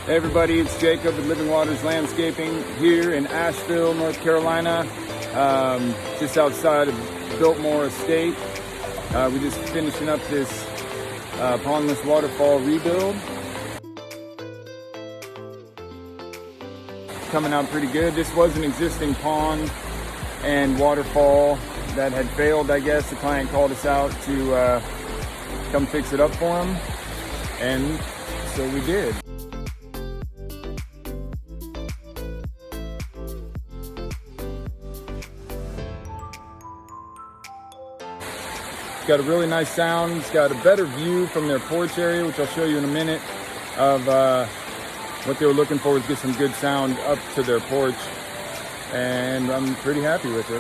Hey everybody, it's Jacob with Living Waters Landscaping here in Asheville, North Carolina, just outside of Biltmore Estate. We're just finishing up this Pondless Waterfall rebuild. Coming out pretty good. This was an existing pond and waterfall that had failed, I guess. The client called us out to come fix it up for him, and so we did. It's got a really nice sound. It's got a better view from their porch area, which I'll show you in a minute, of what they were looking for was get some good sound up to their porch, and I'm pretty happy with it.